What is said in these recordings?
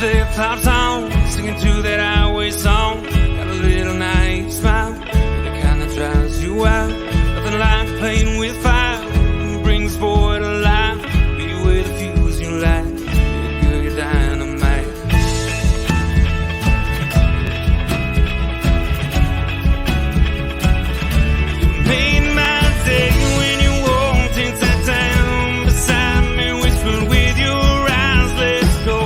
flip-flops on, singing to that highway song. Got a little naive smile, the kind that drives you wild. Nothing like playing with fire, brings boy to life. Be with a fuse you light, you're good, you're dynamite. You made my day when you walked into town beside me, whispered with your eyes, let's go.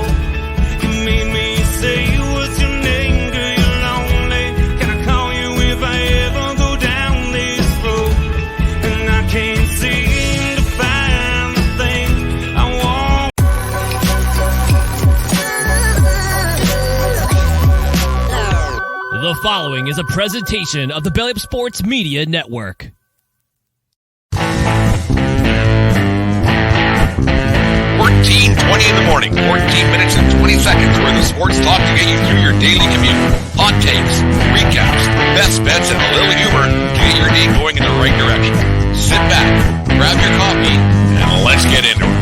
You made me say, what's your name, girl, you're lonely. Can I call you if I ever go down this road? And I can't seem to find the thing I want. The following is a presentation of the Belly Up Sports Media Network. 14:20 in the morning, 14 minutes and 20 seconds worth of sports talk to get you through your daily commute. Hot takes, recaps, best bets, and a little humor to get your day going in the right direction. Sit back, grab your coffee, and let's get into it.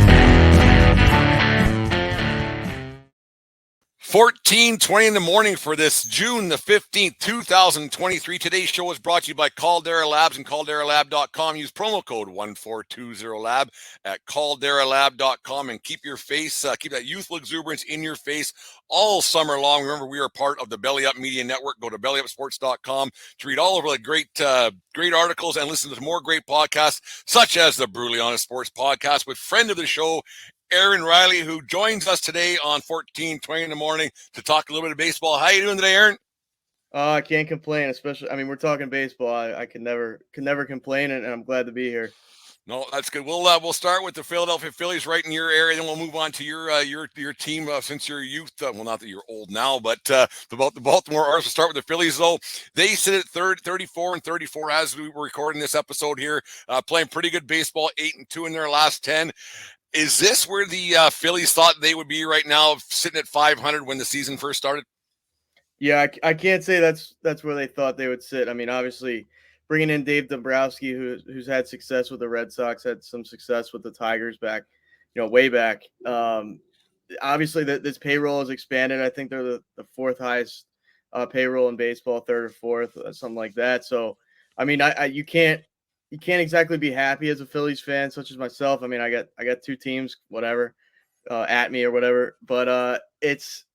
14:20 in the morning for this June the 15th, 2023. Today's show is brought to you by Caldera Labs and calderalab.com. Use promo code 1420lab at calderalab.com and keep your face, keep that youthful exuberance in your face all summer long. Remember, we are part of the Belly Up Media Network. Go to bellyupsports.com to read all of the great articles and listen to more great podcasts, such as the Brutally Honest Sports Podcast with friend of the show, Aaron Riley, who joins us today on 14:20 in the morning to talk a little bit of baseball. How you doing today, Aaron? I can't complain, especially, I mean, we're talking baseball. I can never complain, and I'm glad to be here. No, that's good. We'll start with the Philadelphia Phillies right in your area, then we'll move on to your team since you're youth. Well, not that you're old now, but about the Baltimore Orioles. We'll start with the Phillies, though. They sit at 34-34 as we were recording this episode here, playing pretty good baseball, 8-2 in their last 10. Is this where the Phillies thought they would be right now, sitting at 500 when the season first started? Yeah, I can't say that's where they thought they would sit. I mean, obviously, bringing in Dave Dombrowski, who's had success with the Red Sox, had some success with the Tigers back, way back. Obviously, this payroll has expanded. I think they're the fourth highest payroll in baseball, third or fourth, something like that. So, I mean, you can't exactly be happy as a Phillies fan, such as myself. I mean, I got two teams, whatever, at me or whatever. But it's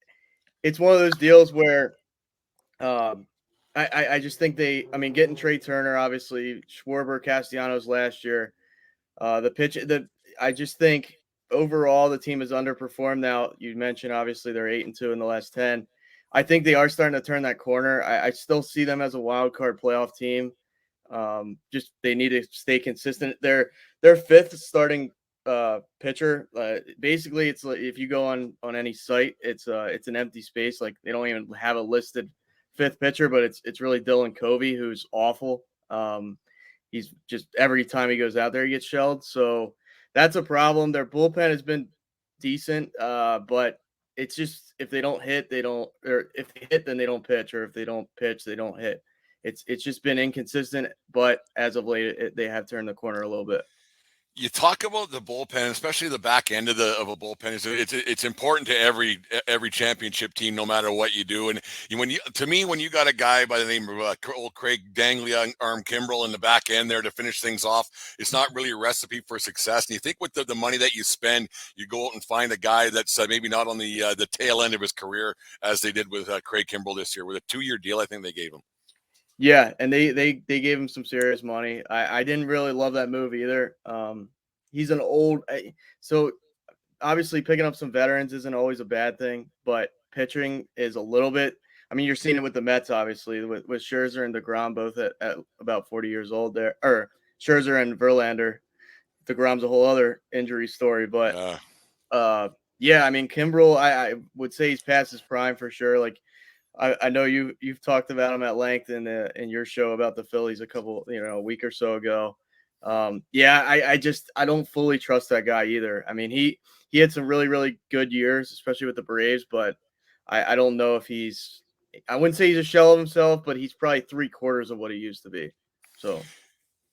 one of those deals where I just think getting Trey Turner, obviously, Schwarber, Castellanos last year, I just think overall the team has underperformed. Now, you mentioned obviously they're 8-2 in the last 10. I think they are starting to turn that corner. I still see them as a wild card playoff team. Just they need to stay consistent. Their fifth starting pitcher. Basically, it's like if you go on any site, it's an empty space. Like they don't even have a listed fifth pitcher, but it's really Dylan Covey, who's awful. He's just every time he goes out there, he gets shelled. So that's a problem. Their bullpen has been decent, but it's just if they don't hit, they don't, or if they hit, then they don't pitch, or if they don't pitch, they don't hit. It's just been inconsistent, but as of late, they have turned the corner a little bit. You talk about the bullpen, especially the back end of a bullpen. It's important to every championship team, no matter what you do. And when you got a guy by the name of old Craig Dangly Arm Kimbrell in the back end there to finish things off, it's not really a recipe for success. And you think with the money that you spend, you go out and find a guy that's maybe not on the tail end of his career as they did with Craig Kimbrell this year with a 2-year deal. I think they gave him. Yeah, and they gave him some serious money. I didn't really love that move either. He's an old – so obviously picking up some veterans isn't always a bad thing, but pitching is a little bit – I mean, you're seeing it with the Mets, obviously, with Scherzer and DeGrom both at about 40 years old there. Or Scherzer and Verlander. DeGrom's a whole other injury story. But, yeah, I mean, Kimbrell, I would say he's past his prime for sure. Like, I know you've talked about him at length in your show about the Phillies a week or so ago. I don't fully trust that guy either. I mean, he had some really, really good years, especially with the Braves, but I don't know if I wouldn't say he's a shell of himself, but he's probably 3/4 of what he used to be. So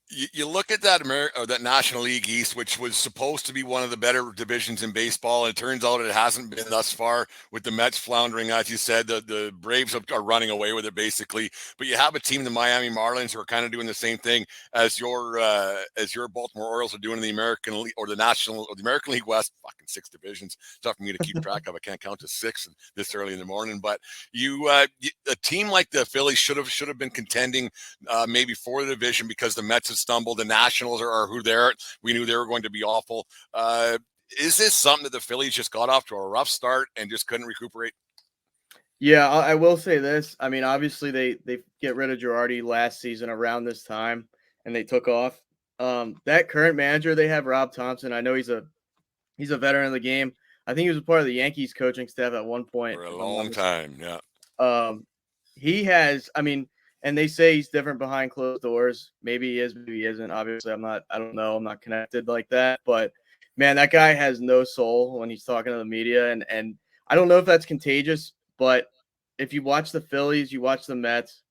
You look at that that National League East, which was supposed to be one of the better divisions in baseball, and it turns out it hasn't been thus far. With the Mets floundering, as you said, the Braves are running away with it basically. But you have a team, the Miami Marlins, who are kind of doing the same thing as your Baltimore Orioles are doing in the American League or the American League West. Fucking 6 divisions, tough for me to keep track of. I can't count to 6 this early in the morning. But a team like the Phillies should have been contending maybe for the division because the Mets have stumbled. The Nationals are who they're. We knew they were going to be awful. Is this something that the Phillies just got off to a rough start and just couldn't recuperate? Yeah, I will say this. I mean, obviously they get rid of Girardi last season around this time, and they took off. That current manager they have, Rob Thompson. I know he's a veteran of the game. I think he was a part of the Yankees coaching staff at one point, For a if I'm not long mistaken. time, yeah. He has, I mean, and they say he's different behind closed doors. Maybe he is, maybe he isn't. Obviously, I don't know. I'm not connected like that. But man, that guy has no soul when he's talking to the media. And I don't know if that's contagious, but if you watch the Phillies, you watch the Mets,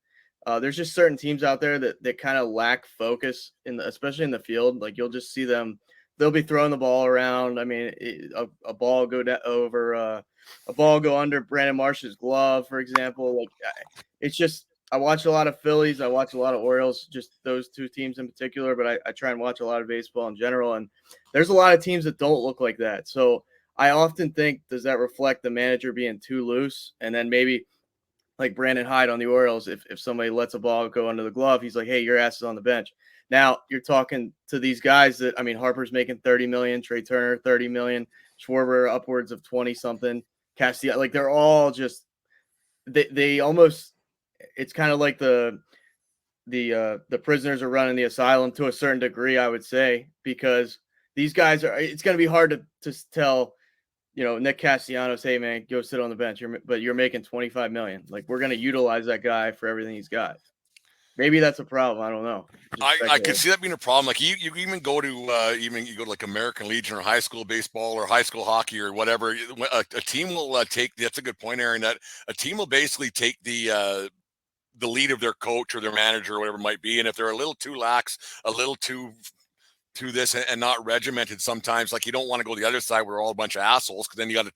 there's just certain teams out there that kind of lack focus especially in the field. Like you'll just see them, they'll be throwing the ball around. I mean, a ball go over, a ball go under Brandon Marsh's glove, for example. Like it's just, I watch a lot of Phillies. I watch a lot of Orioles, just those two teams in particular, but I try and watch a lot of baseball in general. And there's a lot of teams that don't look like that. So I often think, does that reflect the manager being too loose? And then maybe like Brandon Hyde on the Orioles, if somebody lets a ball go under the glove, he's like, hey, your ass is on the bench. Now you're talking to these guys that, I mean, Harper's making 30 million, Trey Turner 30 million, Schwarber upwards of 20 something, Castillo, like they're all just they almost, it's kind of like the prisoners are running the asylum to a certain degree, I would say, because these guys are, it's going to be hard to tell, Nick Castellanos, hey man, go sit on the bench. But you're making 25 million. Like we're going to utilize that guy for everything he's got. Maybe that's a problem. I don't know. Just I could speculating. see that being a problem. Like you even go to like American Legion or high school baseball or high school hockey or whatever. A team will take. That's a good point, Aaron. That a team will basically take the lead of their coach or their manager or whatever it might be, and if they're a little too lax, a little too to this and not regimented sometimes, like you don't want to go the other side where we're all a bunch of assholes, because then you got a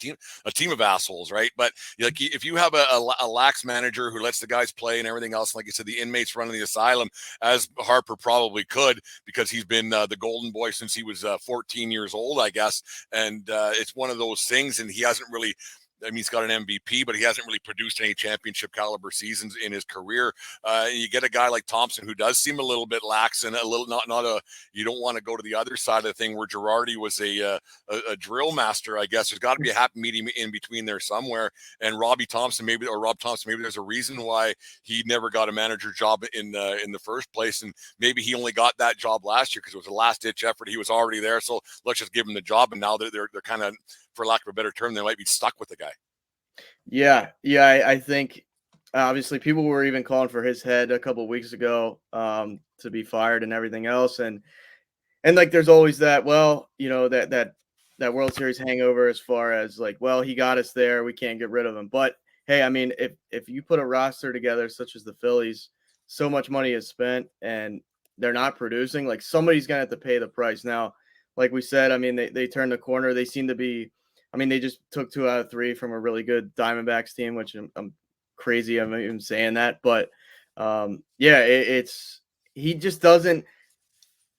team of assholes, right? But like if you have a lax manager who lets the guys play and everything else, like you said, the inmates running the asylum, as Harper probably could, because he's been the golden boy since he was 14 years old, I guess. And it's one of those things, and he hasn't really, I mean, he's got an MVP, but he hasn't really produced any championship caliber seasons in his career. You get a guy like Thompson who does seem a little bit lax and a little not a. You don't want to go to the other side of the thing where Girardi was a drill master. I guess there's got to be a happy medium in between there somewhere. And Rob Thompson, maybe there's a reason why he never got a manager job in the first place, and maybe he only got that job last year because it was a last ditch effort. He was already there, so let's just give him the job. And now they're kind of, for lack of a better term, they might be stuck with the guy. Yeah. Yeah. I think obviously people were even calling for his head a couple of weeks ago, to be fired and everything else. And like there's always that, well, that World Series hangover as far as like, well, he got us there, we can't get rid of him. But hey, I mean, if you put a roster together such as the Phillies, so much money is spent and they're not producing, like somebody's gonna have to pay the price. Now, like we said, I mean, they turned the corner. They seem to be, I mean, they just took 2 out of 3 from a really good Diamondbacks team, which I'm crazy I'm even saying that. But yeah, it's he just doesn't,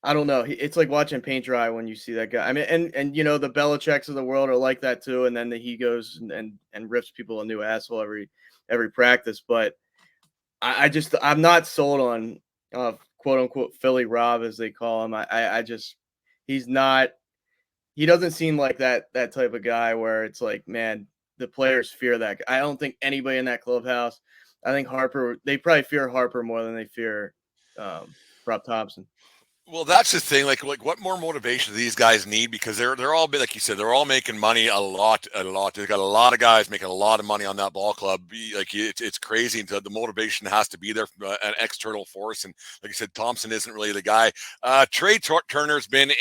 I don't know. It's like watching paint dry when you see that guy. I mean, and the Belichicks of the world are like that too. And then he goes and rips people a new asshole every practice. But I'm not sold on quote unquote Philly Rob, as they call him. I just, he's not. He doesn't seem like that type of guy where it's like, man, the players fear that guy. I don't think anybody in that clubhouse. I think Harper. They probably fear Harper more than they fear Rob Thompson. Well, that's the thing. Like, what more motivation do these guys need? Because they're all, like you said, they're all making money a lot. They've got a lot of guys making a lot of money on that ball club. Like it's crazy. The motivation has to be there from an external force. And like I said, Thompson isn't really the guy. Trey Turner's been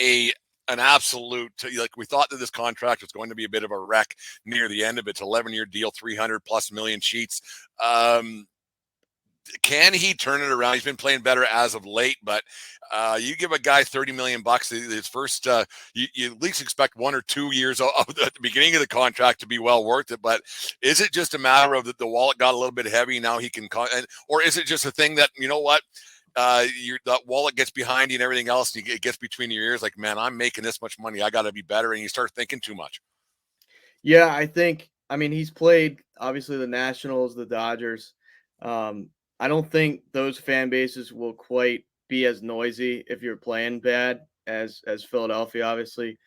an absolute, like we thought that this contract was going to be a bit of a wreck near the end of it. It's 11-year deal, 300 plus million sheets. can he turn it around? He's been playing better as of late, but you give a guy $30 million his first, you at least expect 1 or 2 years at the beginning of the contract to be well worth it. But is it just a matter of that the wallet got a little bit heavy now he can, or is it just a thing that, you know what, that wallet gets behind you and everything else, and it gets between your ears like, man, I'm making this much money, I got to be better, and you start thinking too much. Yeah, I mean, he's played obviously the Nationals, the Dodgers. I don't think those fan bases will quite be as noisy if you're playing bad as Philadelphia. Obviously,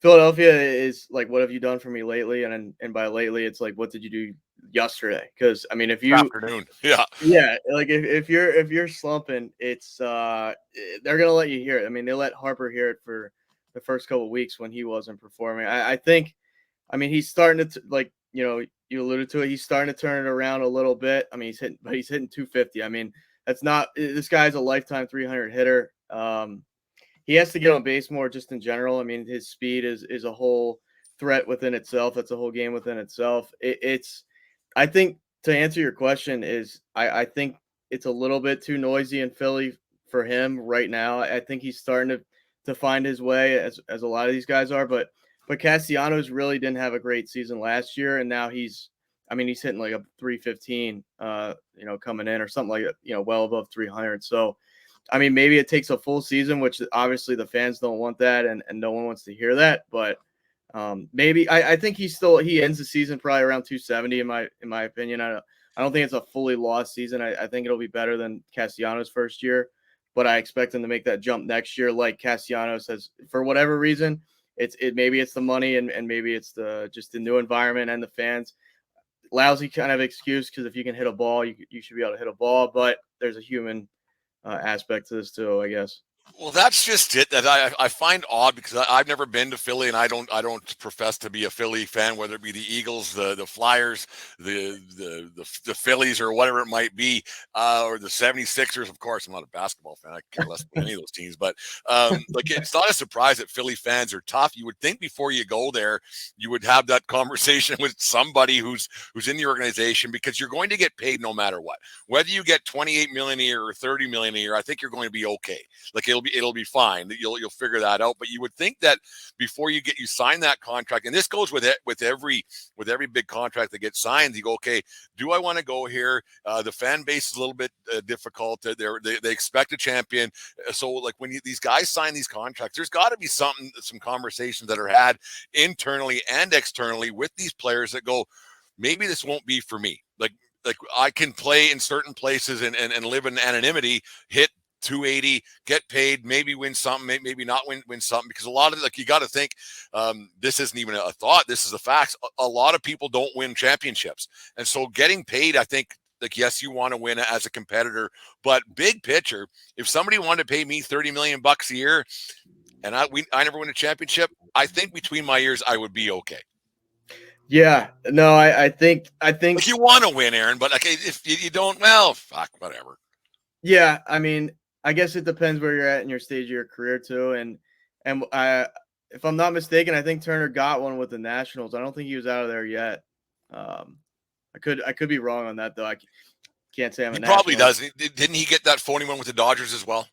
Philadelphia is like, what have you done for me lately? And by lately, it's like, what did you do yesterday? Because I mean, if you, Afternoon, yeah. yeah, like if you're slumping, it's they're gonna let you hear it. I mean, they let Harper hear it for the first couple of weeks when he wasn't performing. I think, I mean, he's starting to like, you alluded to it. He's starting to turn it around a little bit. I mean, he's hitting 250. I mean, that's not, this guy's a lifetime 300 hitter. He has to get on base more just in general. I mean, his speed is a whole threat within itself. That's a whole game within itself. I think, to answer your question, is I think it's a little bit too noisy in Philly for him right now. I think he's starting to find his way, as a lot of these guys are, but Castellanos really didn't have a great season last year, and now he's hitting like a 315, coming in or something like that, well above 300. So, I mean, maybe it takes a full season, which obviously the fans don't want that, and no one wants to hear that. But maybe I think he ends the season probably around 270 in my opinion. I don't think it's a fully lost season. I think it'll be better than Castellanos' first year, but I expect him to make that jump next year, like Castellanos has, for whatever reason. Maybe it's the money, and maybe it's just the new environment and the fans. Lousy kind of excuse, because if you can hit a ball, you should be able to hit a ball. But there's a human aspect to this too, I guess. Well, that's just it that I find odd, because I've never been to Philly, and I don't profess to be a Philly fan, whether it be the Eagles, the Flyers, the Phillies, or whatever it might be, or the 76ers. Of course, I'm not a basketball fan. I care less about any of those teams. But like, it's not a surprise that Philly fans are tough. You would think before you go there, you would have that conversation with somebody who's in the organization, because you're going to get paid no matter what. Whether you get 28 million a year or 30 million a year, I think you're going to be okay. Like, it'll be fine. You'll figure that out. But you would think that before you sign that contract, and this goes with every big contract that gets signed, you go, okay, do I want to go here? The fan base is a little bit difficult. They expect a champion. So like, when these guys sign these contracts, there's got to be some conversations that are had internally and externally with these players that go, maybe this won't be for me. Like I can play in certain places and live in anonymity, hit 280, get paid, maybe win something, maybe not win something, because a lot of, like, you got to think, this isn't even a thought, this is a fact. A lot of people don't win championships, and so getting paid, I think, like, yes, you want to win as a competitor, but big picture, if somebody wanted to pay me $30 million a year and I never win a championship, I think between my ears I would be okay. Yeah, no, I think like, you want to win, Aaron, but like, if you don't, well, fuck, whatever. Yeah, I mean, I guess it depends where you're at in your stage of your career too. And if I'm not mistaken, I think Turner got one with the Nationals. I don't think he was out of there yet. I could be wrong on that though. I can't say I'm a He probably National. does. Didn't he get that phony one with the Dodgers as well?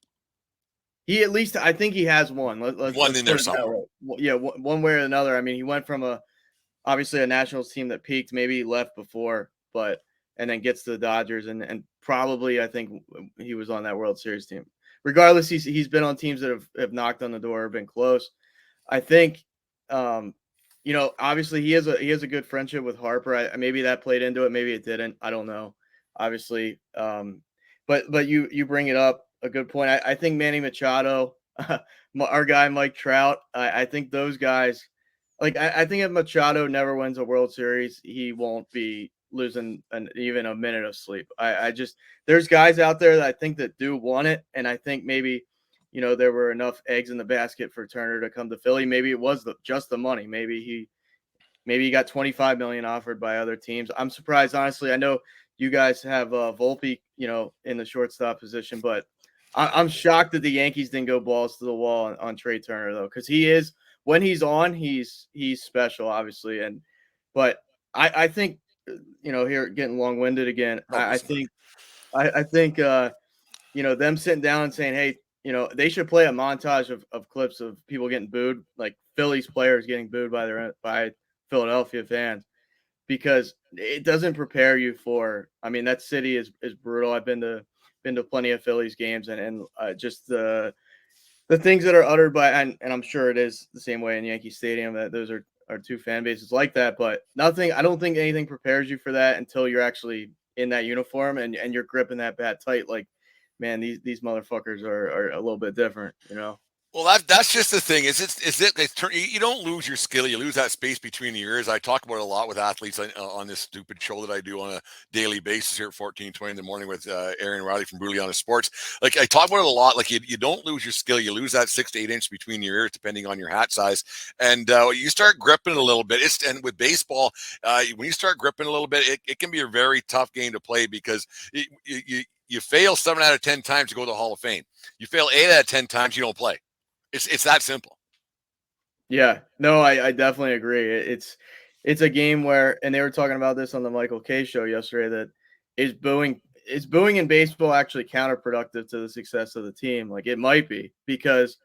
He at least, I think he has one. One in there somewhere. Yeah, one way or another. I mean, he went from obviously a Nationals team that peaked, maybe he left before, and then gets to the Dodgers, and probably, I think he was on that World Series team. Regardless, he's been on teams that have knocked on the door or been close. I think, obviously he has a good friendship with Harper. Maybe that played into it, maybe it didn't. I don't know. Obviously, but you bring it up, a good point. I think Manny Machado, our guy Mike Trout. I think those guys. Like, I think if Machado never wins a World Series, he won't be losing even a minute of sleep. There's guys out there that I think that do want it, and I think maybe, there were enough eggs in the basket for Turner to come to Philly. Maybe it was just the money. Maybe he got 25 million offered by other teams. I'm surprised, honestly. I know you guys have Volpe, in the shortstop position, but I'm shocked that the Yankees didn't go balls to the wall on Trey Turner, though, because he is. When he's on, he's special, obviously, but I think, here getting long-winded again. I think I think them sitting down and saying, hey, they should play a montage of clips of people getting booed, like Phillies players getting booed by Philadelphia fans, because it doesn't prepare you for. I mean, that city is brutal. I've been to plenty of Phillies games, and just the things that are uttered by, and I'm sure it is the same way in Yankee Stadium, that those are two fan bases like that. But I don't think anything prepares you for that until you're actually in that uniform and you're gripping that bat tight. Like, man, these motherfuckers are a little bit different, Well, that's just the thing. You don't lose your skill. You lose that space between the ears. I talk about it a lot with athletes on this stupid show that I do on a daily basis here at 1420 in the morning with Aaron Riley from Brutally Honest Sports. Like, I talk about it a lot. Like, you don't lose your skill. You lose that 6 to 8 inch between your ears, depending on your hat size. And you start gripping a little bit. And with baseball, when you start gripping a little bit, it can be a very tough game to play, because you fail 7 out of 10 times to go to the Hall of Fame. You fail 8 out of 10 times, you don't play. It's that simple. Yeah, no, I definitely agree. It's a game where, and they were talking about this on the Michael K show yesterday, that is booing in baseball actually counterproductive to the success of the team? Like, it might be, because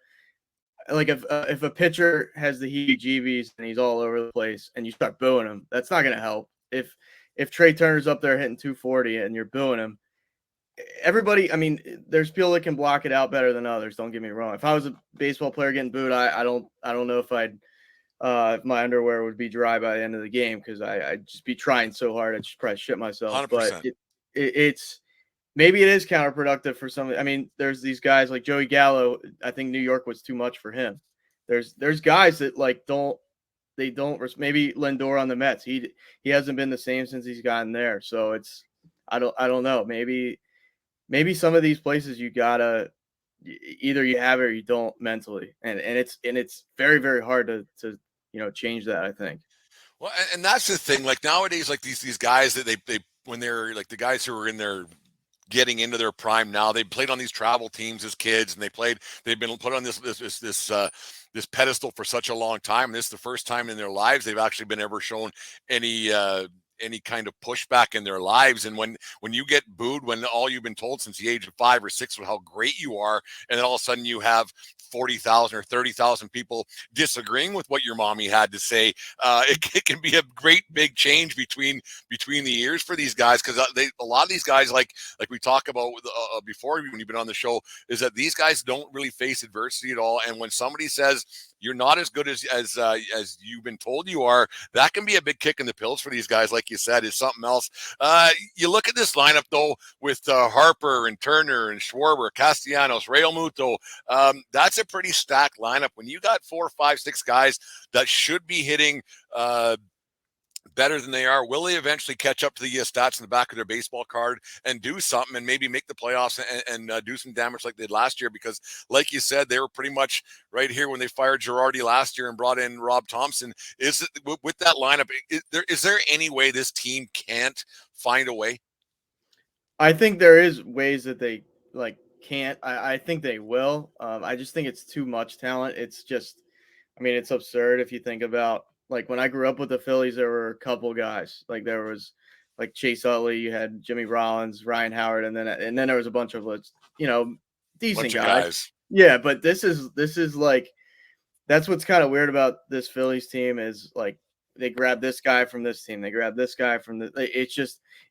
like if a pitcher has the heebie-jeebies and he's all over the place and you start booing him, that's not going to help. If Trey Turner's up there hitting 240 and you're booing him, everybody, I mean, there's people that can block it out better than others. Don't get me wrong. If I was a baseball player getting booed, I don't know if if my underwear would be dry by the end of the game, because I'd just be trying so hard I'd just probably shit myself. 100%. But it's maybe it is counterproductive for some. I mean, there's these guys like Joey Gallo. I think New York was too much for him. There's guys that like don't maybe Lindor on the Mets. He hasn't been the same since he's gotten there. So it's I don't know. Maybe some of these places you gotta either you have it or you don't mentally, and it's very, very hard to change that, I think. Well, and that's the thing. Like, nowadays, like these guys that they when they're like the guys who are in their getting into their prime now, they played on these travel teams as kids, and they've been put on this pedestal for such a long time. And this is the first time in their lives they've actually been ever shown any kind of pushback in their lives. And when you get booed, when all you've been told since the age of 5 or 6 how great you are, and then all of a sudden you have 40,000 or 30,000 people disagreeing with what your mommy had to say, it can be a great big change between the years for these guys, because a lot of these guys, like we talk about before when you've been on the show, is that these guys don't really face adversity at all. And when somebody says you're not as good as you've been told you are, that can be a big kick in the pills for these guys. Like you said, is something else. You look at this lineup though, with Harper and Turner and Schwarber, Castellanos, Real Muto. That's a pretty stacked lineup. When you got 4, 5, 6 guys that should be hitting better than they are, will they eventually catch up to the stats in the back of their baseball card and do something and maybe make the playoffs and do some damage like they did last year? Because like you said, they were pretty much right here when they fired Girardi last year and brought in Rob Thompson. Is it, with that lineup, is there any way this team can't find a way? I think there is ways that they can't. I think they will. I just think it's too much talent. It's just, I mean, it's absurd if you think about, like, when I grew up with the Phillies, there were a couple guys. Like, there was like Chase Utley, you had Jimmy Rollins, Ryan Howard, and then there was a bunch of decent guys. Yeah, but this is like, that's what's kind of weird about this Phillies team, is like they grab this guy from this team, they grab this guy from the.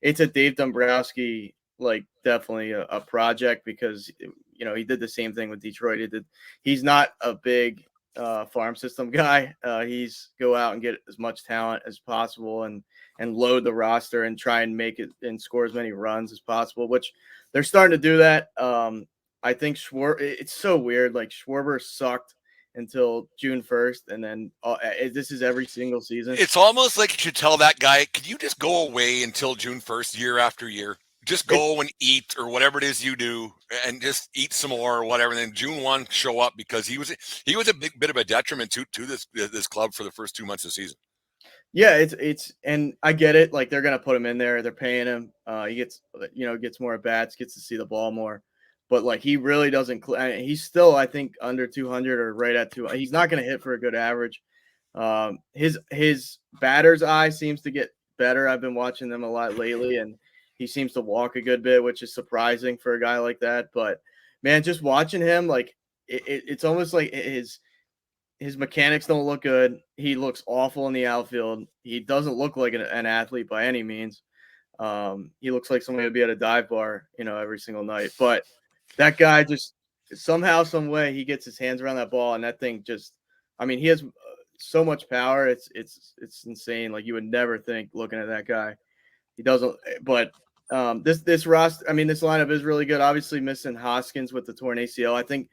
It's a Dave Dombrowski, like, definitely a project, because he did the same thing with Detroit. He's not a big farm system guy. He's go out and get as much talent as possible and load the roster and try and make it and score as many runs as possible, which they're starting to do that. I think it's so weird. Like, Schwarber sucked until June 1st, and then this is every single season. It's almost like you should tell that guy, could you just go away until June 1st, year after year? Just go and eat, or whatever it is you do, and just eat some more or whatever. And then June 1, show up, because he was a big bit of a detriment to this club for the first 2 months of the season. Yeah, it's and I get it. Like, they're gonna put him in there. They're paying him. He gets more at bats, gets to see the ball more. But like, he really doesn't. He's still, I think, under 200 or right at 200. He's not gonna hit for a good average. His batter's eye seems to get better. I've been watching them a lot lately, and He seems to walk a good bit, which is surprising for a guy like that. But man, just watching him, like it's almost like his mechanics don't look good. He looks awful in the outfield. He doesn't look like an athlete by any means. He looks like somebody would be at a dive bar, every single night. But that guy just somehow, some way, he gets his hands around that ball, and that thing just, I mean, he has so much power. It's insane. Like you would never think looking at that guy. He doesn't, but this roster, I mean, this lineup is really good. Obviously, missing Hoskins with the torn ACL. I think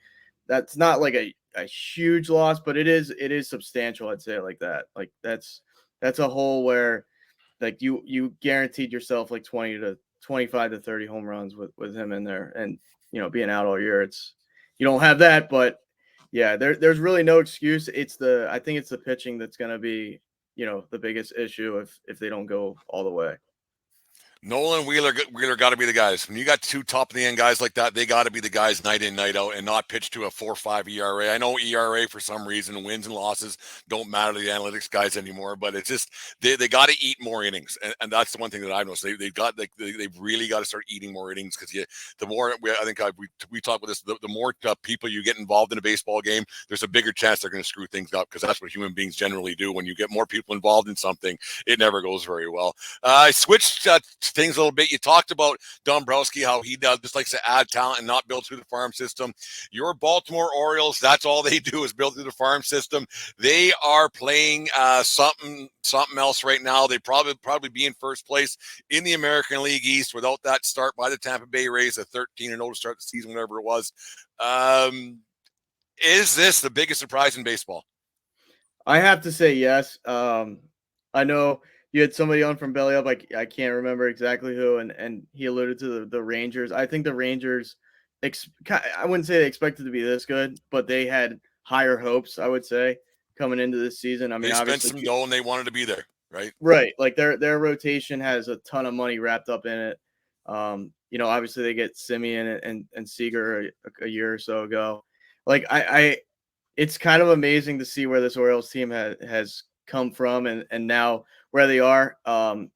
that's not like a huge loss, but it is substantial. I'd say it like that. Like that's a hole where like you guaranteed yourself like 20 to 25 to 30 home runs with him in there, and being out all year, you don't have that. But yeah, there's really no excuse. I think it's the pitching that's going to be the biggest issue if they don't go all the way. Nolan Wheeler got to be the guys. When you got two top of the end guys like that, they got to be the guys night in, night out, and not pitch to a 4.5 ERA. I know ERA for some reason, wins and losses don't matter to the analytics guys anymore, but it's just they got to eat more innings, and that's the one thing that I've noticed. They've really got to start eating more innings because the more we talk about this, the more people you get involved in a baseball game, there's a bigger chance they're going to screw things up because that's what human beings generally do. When you get more people involved in something, it never goes very well. I switched things a little bit. You talked about Dombrowski, how he just likes to add talent and not build through the farm system. Your Baltimore Orioles, that's all they do is build through the farm system. They are playing something else right now. They probably be in first place in the American League East without that start by the Tampa Bay Rays, a 13-0 to start the season, whatever it was. Is this the biggest surprise in baseball? I have to say yes. I know you had somebody on from Belly Up. I can't remember exactly who, and he alluded to the Rangers. I think the Rangers, I wouldn't say they expected to be this good, but they had higher hopes, I would say, coming into this season. I mean, they spent obviously, some dough and they wanted to be there, right? Right. Like their rotation has a ton of money wrapped up in it. Obviously they get Simeon and Seager a year or so ago. Like it's kind of amazing to see where this Orioles team has come from and now where they are. I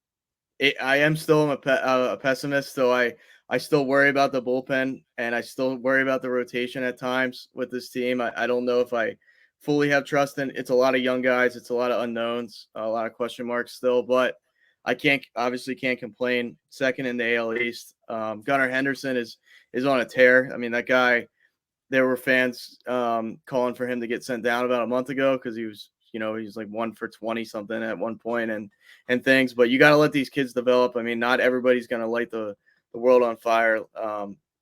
am still a pessimist, so I still worry about the bullpen and I still worry about the rotation at times with this team. I don't know if I fully have trust in. It's a lot of young guys, it's a lot of unknowns, a lot of question marks still, but I obviously can't complain. Second in the AL East. Gunnar Henderson is on a tear. I mean, that guy, there were fans calling for him to get sent down about a month ago because he was like 1 for 20 something at one point and things. But you got to let these kids develop. I mean, not everybody's going to light the world on fire.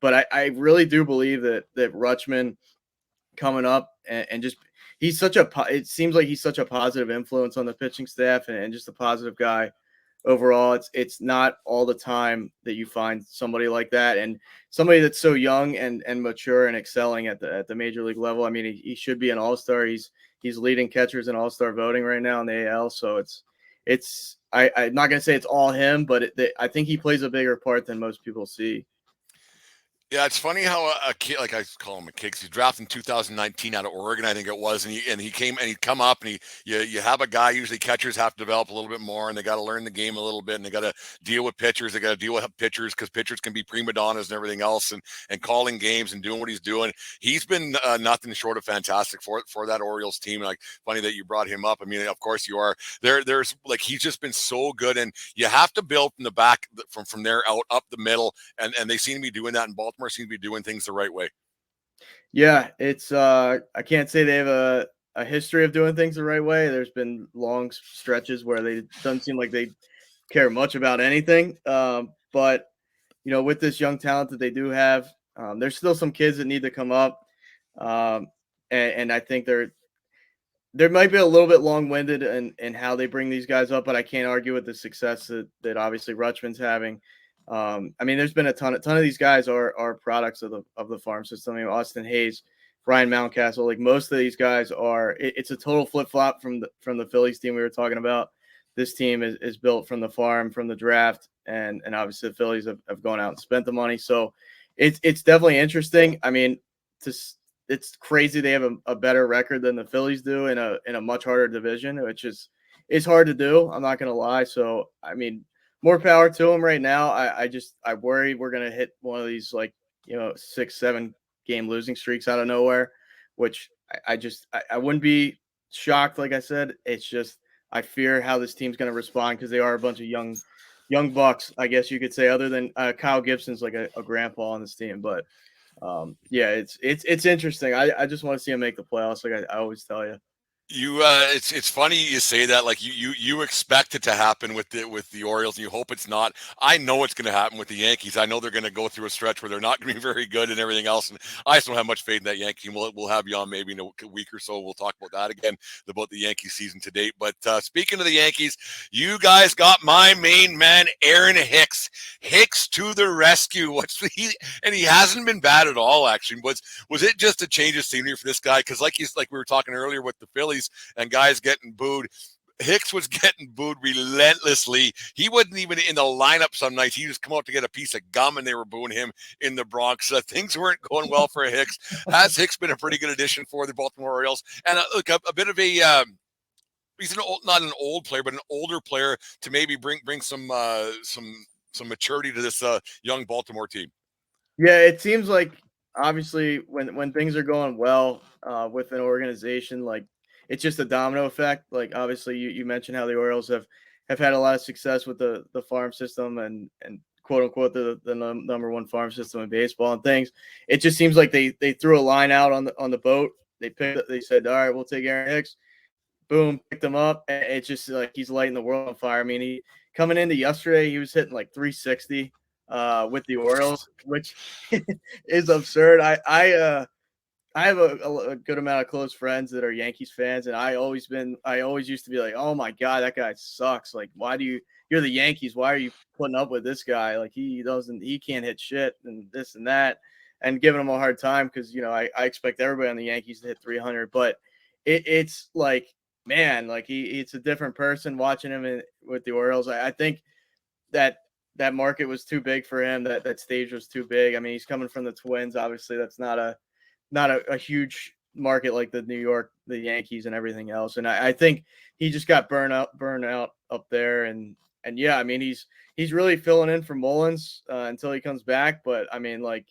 But I really do believe that Rutschman coming up and just it seems like he's such a positive influence on the pitching staff and just a positive guy. Overall, it's not all the time that you find somebody like that and somebody that's so young and mature and excelling at the major league level. I mean, he should be an all-star. He's leading catchers in all-star voting right now in the AL. So I'm not going to say it's all him, but I think he plays a bigger part than most people see. Yeah, it's funny how a kid, like I call him a kid, 'cause he drafted in 2019 out of Oregon, I think it was, and he came and he'd come up and you have a guy. Usually catchers have to develop a little bit more, and they got to learn the game a little bit, and they got to deal with pitchers. They got to deal with pitchers because pitchers can be prima donnas and everything else, and calling games and doing what he's doing. He's been nothing short of fantastic for that Orioles team. Like funny that you brought him up. I mean, of course you are. There's like he's just been so good, and you have to build from the back from there out up the middle, and they seem to be doing that in Baltimore. Seem to be doing things the right way. Yeah, it's I can't say they have a history of doing things the right way. There's been long stretches where they doesn't seem like they care much about anything. But with this young talent that they do have, there's still some kids that need to come up. And I think there might be a little bit long-winded in how they bring these guys up, but I can't argue with the success that obviously Rutschman's having. I mean, there's been a ton of these guys are products of the farm system. I mean, Austin Hayes, Ryan Mountcastle, like most of these guys it's a total flip-flop from the Phillies team we were talking about. This team is built from the farm, from the draft, and obviously the Phillies have gone out and spent the money. So it's definitely interesting. I mean, it's crazy they have a better record than the Phillies do in a much harder division, which is hard to do. I'm not going to lie. So, I mean, more power to him right now. I worry we're gonna hit one of these, like, 6, 7 game losing streaks out of nowhere, which I wouldn't be shocked. Like I said, it's just I fear how this team's gonna respond because they are a bunch of young bucks, I guess you could say, other than Kyle Gibson's like a grandpa on this team. But yeah, it's interesting. I just want to see him make the playoffs, like I always tell you. It's funny you say that. Like you expect it to happen with the Orioles, and you hope it's not. I know it's going to happen with the Yankees. I know they're going to go through a stretch where they're not going to be very good and everything else. And I just don't have much faith in that Yankee team. We'll have you on maybe in a week or so. We'll talk about that again, about the Yankee season to date. But speaking of the Yankees, you guys got my main man, Aaron Hicks. Hicks to the rescue. And he hasn't been bad at all. Actually, was it just a change of scenery for this guy? Because like we were talking earlier with the Phillies and guys getting booed, Hicks was getting booed relentlessly. He wasn't even in the lineup some nights. He just come out to get a piece of gum, and they were booing him in the Bronx. Things weren't going well for Hicks. Has Hicks been a pretty good addition for the Baltimore Orioles? And look, a bit of a he's not an old player, but an older player to maybe bring some maturity to this young Baltimore team. Yeah, it seems like obviously when things are going well with an organization, like it's just a domino effect. Like obviously you mentioned how the Orioles have had a lot of success with the farm system and quote unquote the number one farm system in baseball and things. It just seems like they threw a line out on the boat. They said, all right, we'll take Aaron Hicks. Boom, picked him up. And it's just like he's lighting the world on fire. I mean, he coming into yesterday, he was hitting like 360 with the Orioles, which is absurd. I have a good amount of close friends that are Yankees fans, and I always used to be like, oh my god, that guy sucks. Like, you're the Yankees? Why are you putting up with this guy? Like he can't hit shit and this and that, and giving him a hard time because I expect everybody on the Yankees to hit 300, but it's like, man, like it's a different person watching him with the Orioles. I think that market was too big for him. That stage was too big. I mean, he's coming from the Twins. Obviously, that's not a huge market like the Yankees and everything else. And I think he just got burned out up there. And yeah, I mean, he's really filling in for Mullins until he comes back. But I mean, like,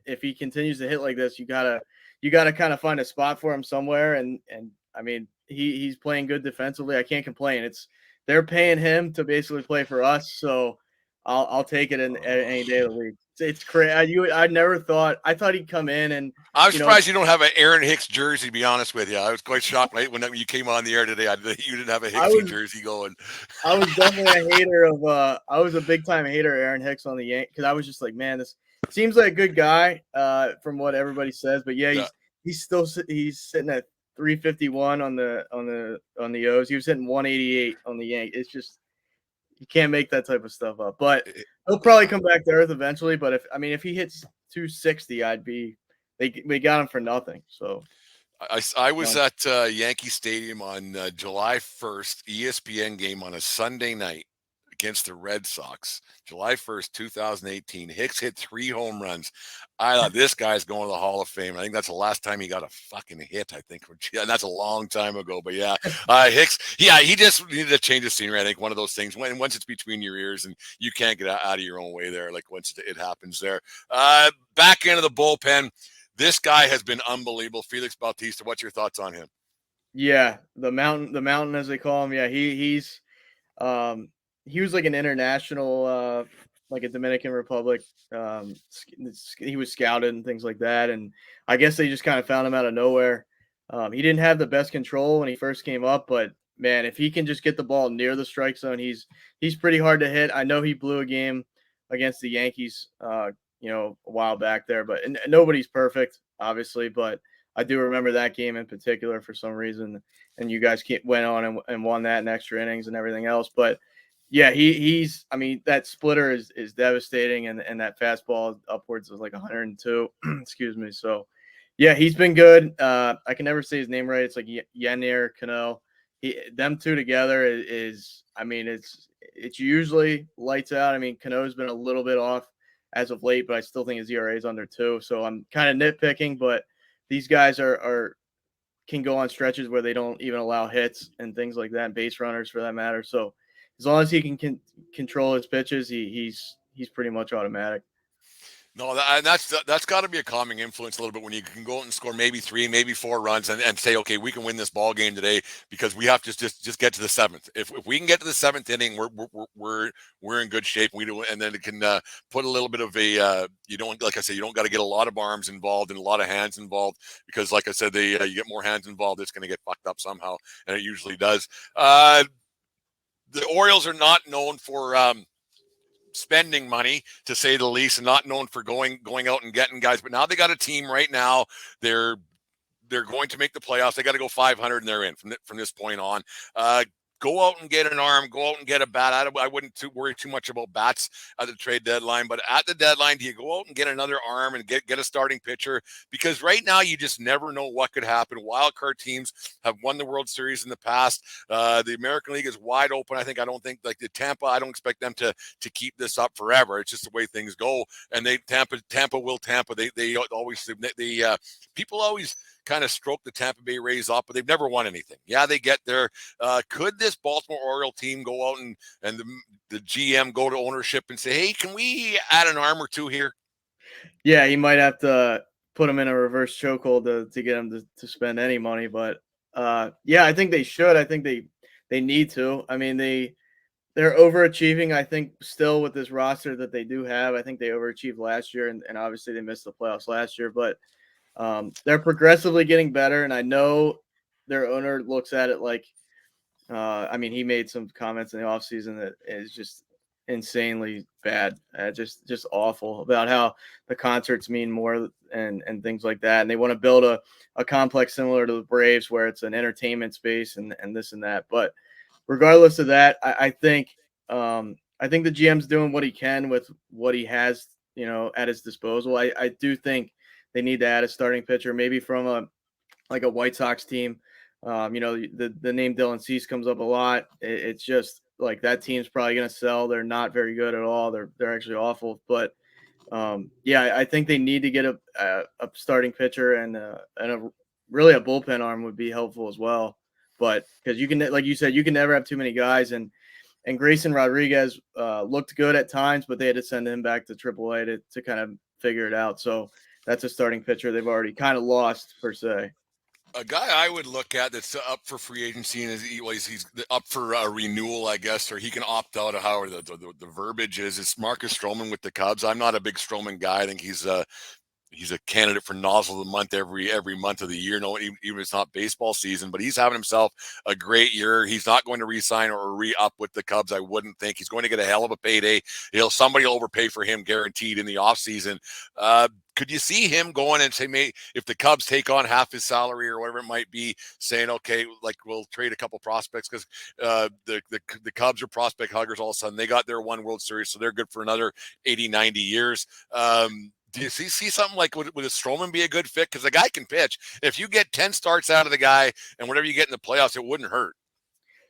if he continues to hit like this, you gotta kind of find a spot for him somewhere. And I mean, he's playing good defensively. I can't complain. They're paying him to basically play for us, so I'll take it any day of the week. It's crazy. I never thought. I thought he'd come in and. I'm surprised you don't have an Aaron Hicks jersey, to be honest with you. I was quite shocked when you came on the air today. You didn't have a Hicks jersey going. I was definitely a hater of I was a big time hater of Aaron Hicks on the Yankees because I was just like, man, this seems like a good guy from what everybody says. But yeah, he's sitting at 351 on the O's. He was hitting 188 on the Yankees. It's just you can't make that type of stuff up. But he'll probably come back to earth eventually. But if he hits 260, we got him for nothing. So I was at Yankee Stadium on July 1st, ESPN game on a Sunday night against the Red Sox, July 1st, 2018. Hicks hit 3 home runs. I thought this guy's going to the Hall of Fame. I think that's the last time he got a fucking hit, I think. And that's a long time ago. But yeah, Hicks, he just needed a change of scenery. I think one of those things, once it's between your ears and you can't get out of your own way there, like once it happens there. Back into the bullpen. This guy has been unbelievable. Felix Bautista, what's your thoughts on him? Yeah, the mountain as they call him. Yeah, he was like an international, like a Dominican Republic. He was scouted and things like that, and I guess they just kind of found him out of nowhere. He didn't have the best control when he first came up, but man, if he can just get the ball near the strike zone, he's pretty hard to hit. I know he blew a game against the Yankees, a while back there, but nobody's perfect, obviously, but I do remember that game in particular for some reason, and you guys went on and won that in extra innings and everything else. But yeah, I mean, that splitter is devastating, and that fastball upwards of like 102. Excuse me. So yeah, he's been good. I can never say his name right. It's like Yennier Cano. Them two together I mean, it's usually lights out. I mean, Cano's been a little bit off as of late, but I still think his ERA is under 2. So I'm kind of nitpicking, but these guys can go on stretches where they don't even allow hits and things like that, and base runners for that matter. So as long as he can control his pitches, he's pretty much automatic. No, that's got to be a calming influence a little bit when you can go out and score maybe 3, maybe 4 runs and say, okay, we can win this ball game today because we have to just get to the 7th. If we can get to the 7th inning, we're in good shape. We do, and then it can put a little bit of a you don't, like I said, you don't got to get a lot of arms involved and a lot of hands involved because, like I said, you get more hands involved, it's going to get fucked up somehow, and it usually does. The Orioles are not known for spending money, to say the least, and not known for going out and getting guys. But now they got a team right now. They're going to make the playoffs. They got to go 500 and they're in from this point on. Go out and get an arm. Go out and get a bat. I wouldn't worry too much about bats at the trade deadline. But at the deadline, do you go out and get another arm and get a starting pitcher? Because right now, you just never know what could happen. Wild card teams have won the World Series in the past. The American League is wide open. I don't think like the Tampa. I don't expect them to keep this up forever. It's just the way things go. And Tampa will Tampa. They always people always kind of stroke the Tampa Bay Rays up, but they've never won anything. Yeah, they get there. Could this Baltimore Oriole team go out and the GM go to ownership and say, hey, can we add an arm or two here? Yeah, he might have to put him in a reverse chokehold to get him to spend any money. But yeah, I think they should. I think they need to. I mean, they're overachieving, I think, still with this roster that they do have. I think they overachieved last year, and obviously they missed the playoffs last year. But they're progressively getting better, and I know their owner looks at it like, I mean, he made some comments in the offseason that is just insanely bad, just awful about how the concerts mean more and things like that. And they want to build a complex similar to the Braves where it's an entertainment space and this and that. But regardless of that, I think the GM's doing what he can with what he has, at his disposal. I do think they need to add a starting pitcher, maybe from a White Sox team. The name Dylan Cease comes up a lot. It's just like that team's probably going to sell. They're not very good at all. They're actually awful. But yeah, I think they need to get a starting pitcher and really a bullpen arm would be helpful as well. But because you can, like you said, you can never have too many guys. And Grayson Rodriguez looked good at times, but they had to send him back to AAA to kind of figure it out. So that's a starting pitcher they've already kind of lost, per se. A guy I would look at that's up for free agency and he's up for a renewal, I guess, or he can opt out of however the verbiage is Marcus Stroman with the Cubs. I'm not a big Stroman guy. I think he's a candidate for nozzle of the month every month of the year. No, even if it's not baseball season, but he's having himself a great year. He's not going to re-sign or re-up with the Cubs. I wouldn't think. He's going to get a hell of a payday. Somebody will overpay for him guaranteed in the offseason. Could you see him going and say, maybe if the Cubs take on half his salary or whatever it might be, saying, okay, like we'll trade a couple prospects because the Cubs are prospect huggers all of a sudden. They got their one World Series, so they're good for another 80, 90 years. Do you see something like would a Stroman be a good fit? Because the guy can pitch. If you get 10 starts out of the guy and whatever you get in the playoffs, it wouldn't hurt.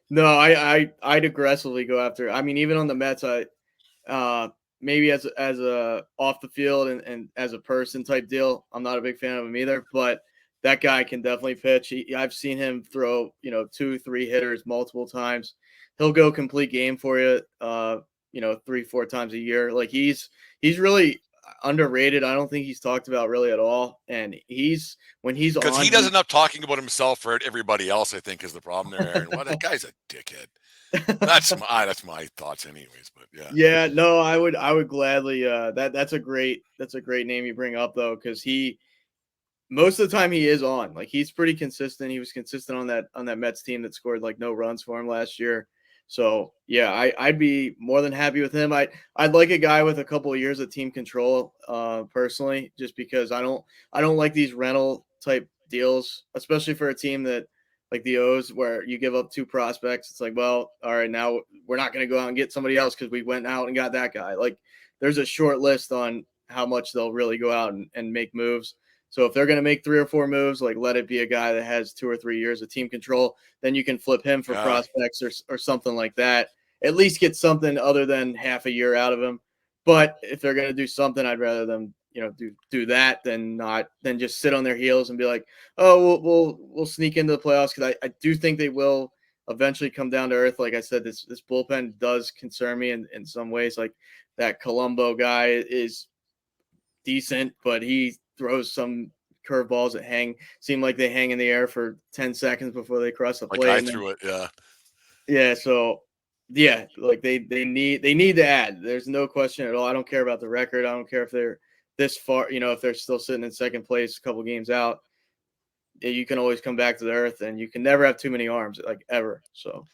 No, I'd aggressively go after. I mean, even on the Mets, maybe as a off the field and as a person type deal, I'm not a big fan of him either. But that guy can definitely pitch. I've seen him throw 2-3 hitters multiple times. He'll go complete game for you. 3-4 times a year. Like he's really underrated. I don't think he's talked about really at all. And when he's on, because he does enough talking about himself for everybody else, I think, is the problem there, Aaron. That guy's a dickhead. That's my thoughts anyways, but yeah, no, I would gladly that's a great name you bring up though, because most of the time he is on. Like he's pretty consistent. He was consistent on that Mets team that scored like no runs for him last year. So yeah, I'd be more than happy with him. I'd like a guy with a couple of years of team control, personally, just because I don't like these rental type deals, especially for a team that like the O's where you give up 2 prospects. It's like, well, all right, now we're not going to go out and get somebody else because we went out and got that guy. Like there's a short list on how much they'll really go out and make moves. So if they're going to make 3 or 4 moves, like let it be a guy that has 2 or 3 years of team control. Then you can flip him for prospects or something like that. At least get something other than half a year out of him. But if they're going to do something, I'd rather them, do that than just sit on their heels and be like, oh, we'll sneak into the playoffs, because I do think they will eventually come down to earth. Like I said, this bullpen does concern me in some ways. Like that Colombo guy is decent, but he throws some curveballs that seem like they hang in the air for 10 seconds before they cross the Like plate. I And then, threw it, yeah. yeah, so yeah, like they need to add. There's no question at all. I don't care about the record. I don't care if they're this far, if they're still sitting in second place a couple games out. You can always come back to the earth, and you can never have too many arms, like ever. So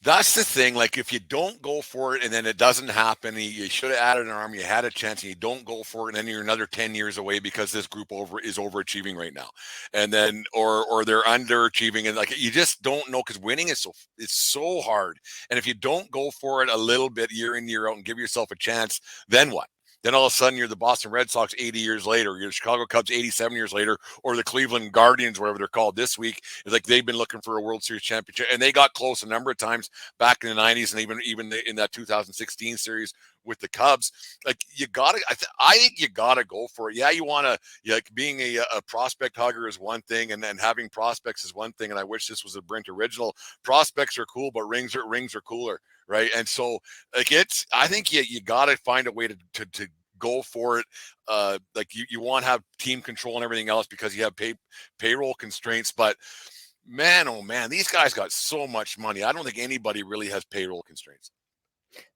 That's the thing. Like if you don't go for it and then it doesn't happen, you should have added an arm. You had a chance and you don't go for it, and then you're another 10 years away because this group is overachieving right now, and then or they're underachieving, and like you just don't know because winning is it's so hard. And if you don't go for it a little bit year in year out and give yourself a chance, then what? Then all of a sudden you're the Boston Red Sox 80 years later, you're the Chicago Cubs 87 years later, or the Cleveland Guardians, whatever they're called this week. It's like they've been looking for a World Series championship, and they got close a number of times back in the 90s, and even in that 2016 series with the Cubs. Like you gotta, I think you gotta go for it. Yeah, you want to, like being a prospect hugger is one thing, and then having prospects is one thing. And I wish this was a Brent original. Prospects are cool, but rings are cooler, right? And so like I think you gotta find a way to go for it. Like you want to have team control and everything else because you have payroll constraints, but man, oh man, these guys got so much money. I don't think anybody really has payroll constraints.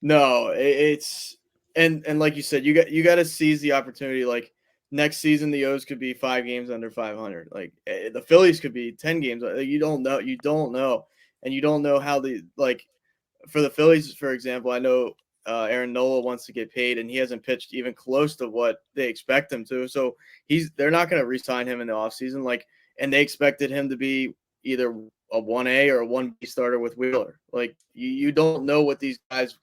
no, it's and like you said, you got to seize the opportunity. Like next season, the O's could be 5 games under 500. Like the Phillies could be 10 games. You don't know, and you don't know how for the Phillies, for example. I know Aaron Nola wants to get paid, and he hasn't pitched even close to what they expect him to. So they're not going to re-sign him in the offseason. And they expected him to be either a 1A or a 1B starter with Wheeler. Like you don't know what these guys.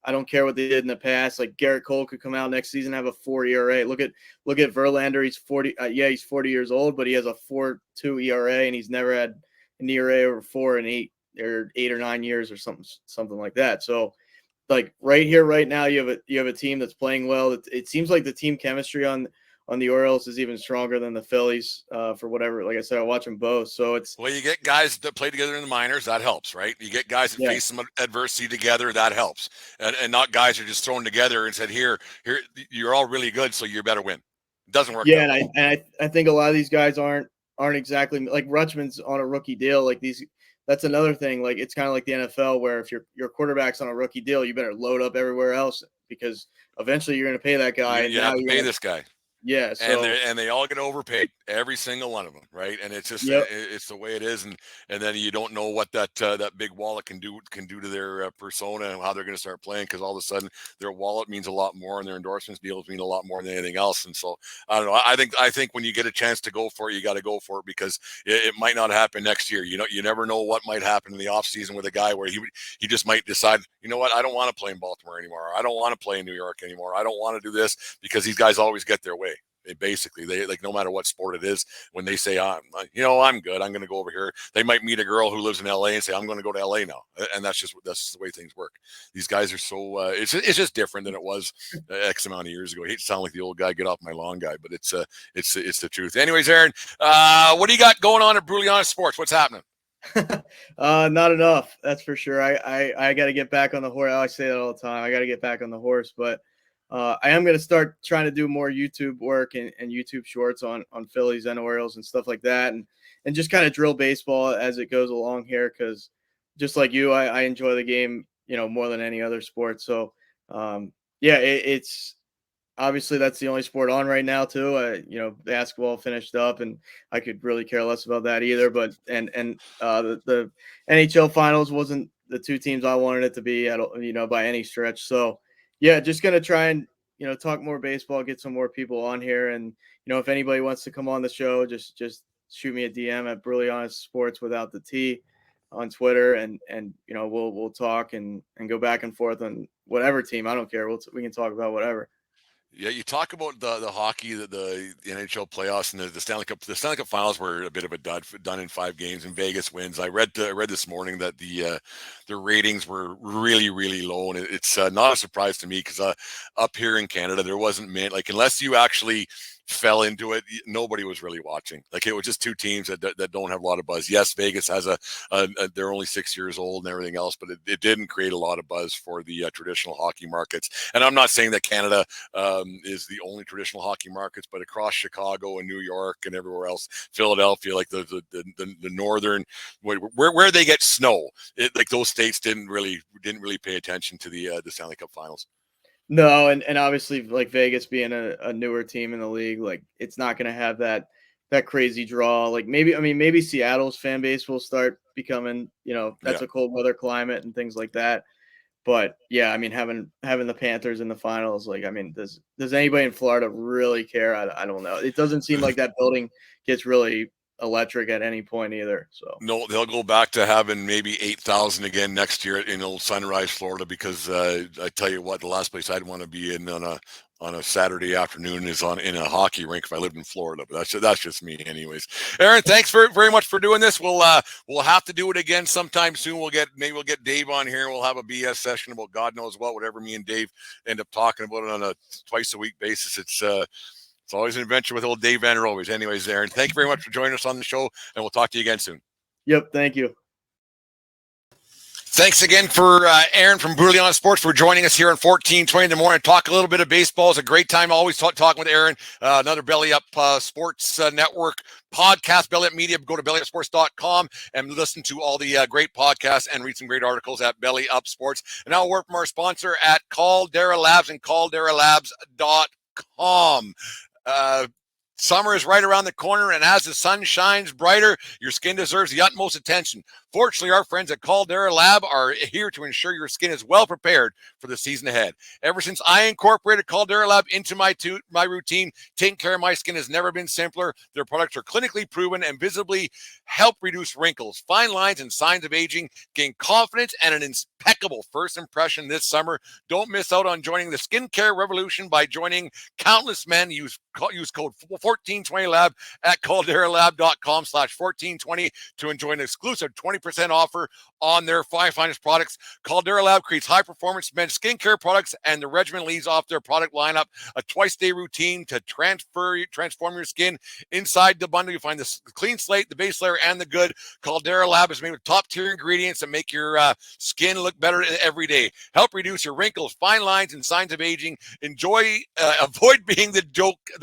I don't care what they did in the past. Like Garrett Cole could come out next season and have a 4 ERA. Look at Verlander. He's 40. He's 40 years old, but he has a 4.2 ERA, and he's never had an ERA over 4 in 8 or 9 years or something like that. So like right here, right now, you have a team that's playing well. It seems like the team chemistry on the Orioles is even stronger than the Phillies for whatever. Like I said, I watch them both. So You get guys that play together in the minors, that helps, right? You get guys that face some adversity together, that helps, and not guys who are just thrown together and said, here, you're all really good, so you better win. It doesn't work. Yeah, I think a lot of these guys aren't exactly like Rutschman's on a rookie deal. Like that's another thing. Like it's kind of like the NFL where if your quarterback's on a rookie deal, you better load up everywhere else because eventually you're going to pay that guy. You have to pay this guy. Yeah, so and they all get overpaid, every single one of them, right? And it's just it's the way it is, and then you don't know what that big wallet can do to their persona and how they're going to start playing, because all of a sudden their wallet means a lot more and their endorsements deals mean a lot more than anything else. And so I don't know. I think when you get a chance to go for it, you got to go for it, because it might not happen next year. You never know what might happen in the offseason with a guy where he just might decide, you know what, I don't want to play in Baltimore anymore. I don't want to play in New York anymore. I don't want to do this, because these guys always get their way. They like, no matter what sport it is, when they say, I'm good, I'm going to go over here, they might meet a girl who lives in LA and say, I'm going to go to LA now. And that's just the way things work. These guys are so it's just different than it was X amount of years ago. I hate to sound like the old guy, get off my lawn guy, but it's the truth. Anyways, Aaron, what do you got going on at Brutally Honest Sports? What's happening? Not enough, that's for sure. I got to get back on the horse. I say that all the time. I got to get back on the horse, but I am going to start trying to do more YouTube work and YouTube shorts on Phillies and Orioles and stuff like that, and just kind of drill baseball as it goes along here, because just like you, I enjoy the game, more than any other sport. So it's obviously that's the only sport on right now too. Basketball finished up, and I could really care less about that either. But the NHL finals wasn't the two teams I wanted it to be by any stretch. So yeah, just gonna try and talk more baseball, get some more people on here, and if anybody wants to come on the show, just shoot me a DM at Brutally Honest Sports without the T on Twitter, and we'll talk and go back and forth on whatever team. I don't care. We can talk about whatever. Yeah, you talk about the hockey, the NHL playoffs, and the Stanley Cup. The Stanley Cup Finals were a bit of a dud, done in 5 games, and Vegas wins. I read this morning that the ratings were really, really low, and it's not a surprise to me, because up here in Canada there wasn't many. Like, unless you actually fell into it, nobody was really watching. Like, it was just two teams that don't have a lot of buzz. Yes, Vegas has they're only 6 years old and everything else, but it didn't create a lot of buzz for the traditional hockey markets. And I'm not saying that Canada is the only traditional hockey markets, but across Chicago and New York and everywhere else, Philadelphia, like the northern, where they get snow, like those states didn't really pay attention to the Stanley Cup Finals. No, and obviously, like Vegas being a newer team in the league, like it's not going to have that crazy draw. Like maybe Seattle's fan base will start becoming, that's a cold weather climate and things like that. But yeah, I mean, having the Panthers in the finals, like, I mean, does anybody in Florida really care? I don't know. It doesn't seem like that building gets really electric at any point either. So no, they'll go back to having maybe 8,000 again next year in Old Sunrise, Florida, because I tell you what, the last place I'd want to be in on a Saturday afternoon is in a hockey rink if I lived in Florida. But that's just me, anyways. Aaron, thanks very much for doing this. We'll have to do it again sometime soon. Maybe we'll get Dave on here. We'll have a BS session about God knows what, whatever me and Dave end up talking about it on a twice a week basis. It's always an adventure with old Dave Van Rovers. Anyways, Aaron, thank you very much for joining us on the show, and we'll talk to you again soon. Yep, thank you. Thanks again for Aaron from Brilliant Sports for joining us here on 1420 in the morning. Talk a little bit of baseball. It's a great time always talking with Aaron. Another Belly Up Sports Network podcast, Belly Up Media. Go to bellyupsports.com and listen to all the great podcasts and read some great articles at Belly Up Sports. And now we'll work from our sponsor at Caldera Labs and calderalabs.com. Summer is right around the corner, and as the sun shines brighter, your skin deserves the utmost attention. Fortunately, our friends at Caldera Lab are here to ensure your skin is well prepared for the season ahead. Ever since I incorporated Caldera Lab into my routine, taking care of my skin has never been simpler. Their products are clinically proven and visibly help reduce wrinkles, fine lines, and signs of aging. Gain confidence and an impeccable first impression this summer. Don't miss out on joining the skincare revolution by joining countless men. Use code 1420lab at calderalab.com/1420 to enjoy an exclusive 20% offer on their 5 finest products. Caldera Lab creates high-performance men's skincare products, and the regimen leads off their product lineup a twice-a-day routine to transform your skin. Inside the bundle, you find the clean slate, the base layer, and the good. Caldera Lab is made with top-tier ingredients that make your skin look better every day. Help reduce your wrinkles, fine lines, and signs of aging. Avoid being the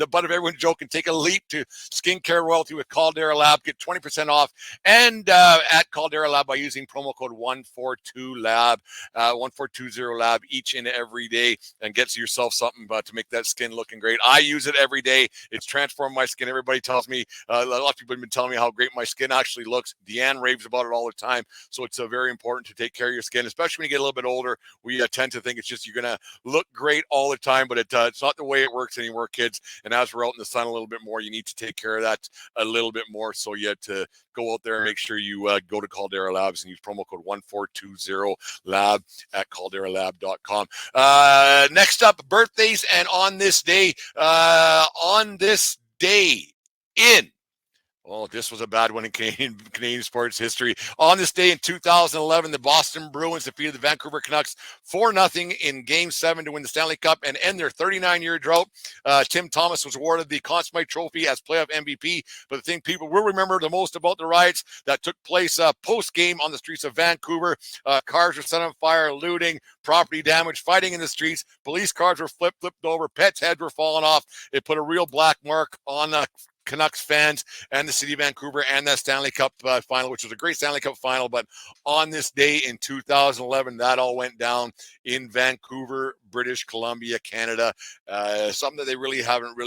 butt of everyone's joke, and take a leap to skincare royalty with Caldera Lab. Get 20% off and at Caldera Lab by using promo code 142LAB, 1420LAB each and every day, and gets yourself something to make that skin looking great. I use it every day. It's transformed my skin. Everybody tells me, a lot of people have been telling me how great my skin actually looks. Deanne raves about it all the time. So it's very important to take care of your skin, especially when you get a little bit older. We tend to think it's just you're going to look great all the time, but it's not the way it works anymore, kids. And as we're out in the sun a little bit more, you need to take care of that a little bit more. So you have to go out there and make sure you go to Caldera Labs and use promo code 1420LAB at calderalab.com. Next up, birthdays. And on this day this was a bad one in Canadian sports history. On this day in 2011, the Boston Bruins defeated the Vancouver Canucks 4-0 in Game 7 to win the Stanley Cup and end their 39-year drought. Tim Thomas was awarded the Conn Smythe Trophy as playoff MVP. But the thing people will remember the most about the riots that took place post-game on the streets of Vancouver, cars were set on fire, looting, property damage, fighting in the streets. Police cars were flipped over, pets' heads were falling off. It put a real black mark on Canucks fans and the city of Vancouver and that Stanley Cup final, which was a great Stanley Cup final. But on this day in 2011, that all went down in Vancouver, British Columbia, Canada. Something that they really haven't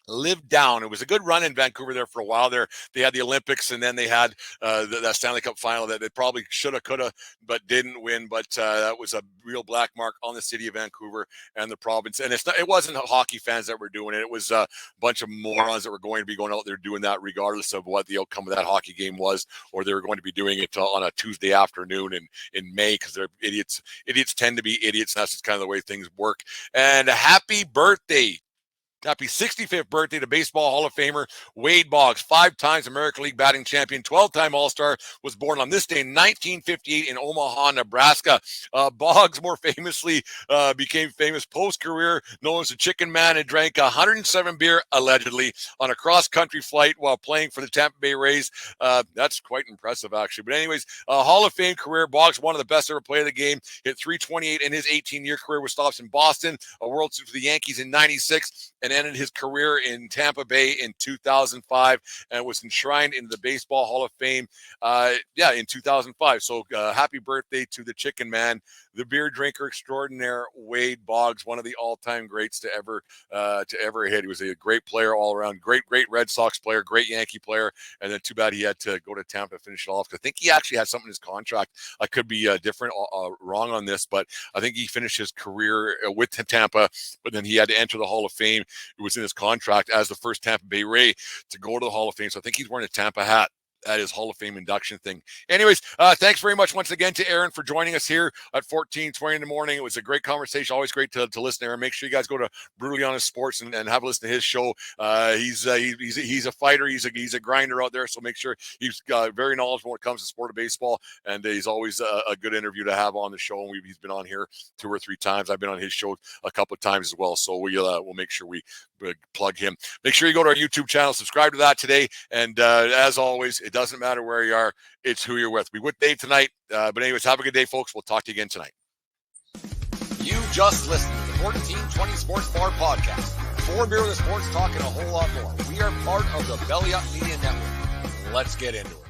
lived down. It was a good run in Vancouver there for a while there. They had the Olympics, and then they had that Stanley Cup final that they probably should have, could have, but didn't win. But that was a real black mark on the city of Vancouver and the province. And it wasn't hockey fans that were doing it. It was a bunch of morons that were going to be going out there doing that regardless of what the outcome of that hockey game was, or they were going to be doing it on a Tuesday afternoon in May, because they're idiots. Idiots tend to be idiots, and that's just kind of the way things work. And happy birthday Happy 65th birthday to Baseball Hall of Famer Wade Boggs, 5 times American League batting champion, 12-time All-Star, was born on this day in 1958 in Omaha, Nebraska. Boggs more famously became famous post-career, known as the Chicken Man, and drank 107 beer, allegedly, on a cross-country flight while playing for the Tampa Bay Rays. That's quite impressive, actually. But anyways, Hall of Fame career, Boggs, one of the best ever played the game, hit .328 in his 18-year career with stops in Boston, a World Series for the Yankees in '96, and ended his career in Tampa Bay in 2005 and was enshrined into the Baseball Hall of Fame in 2005. So happy birthday to the Chicken Man, the beer drinker extraordinaire, Wade Boggs, one of the all-time greats to ever hit. He was a great player all around, great Red Sox player, great Yankee player, and then too bad he had to go to Tampa to finish it off. I think he actually had something in his contract. I could be wrong on this, but I think he finished his career with Tampa, but then he had to enter the Hall of Fame. It was in his contract as the first Tampa Bay Ray to go to the Hall of Fame. So I think he's wearing a Tampa hat at his Hall of Fame induction thing. Anyways, thanks very much once again to Aaron for joining us here at 14:20 in the morning. It was a great conversation. Always great to listen to Aaron. Make sure you guys go to Brutally Honest Sports and have a listen to his show. He's a fighter. He's a grinder out there. So make sure he's very knowledgeable when it comes to sport of baseball. And he's always a good interview to have on the show. And he's been on here 2 or 3 times. I've been on his show a couple of times as well. So we'll make sure we plug him. Make sure you go to our YouTube channel, subscribe to that today. And as always, it doesn't matter where you are, it's who you're with. We with Dave tonight. But anyways, have a good day, folks. We'll talk to you again tonight. You just listened to the 1420 Sports Bar Podcast. 4 beer with the sports talk and a whole lot more. We are part of the Belly Up Media Network. Let's get into it.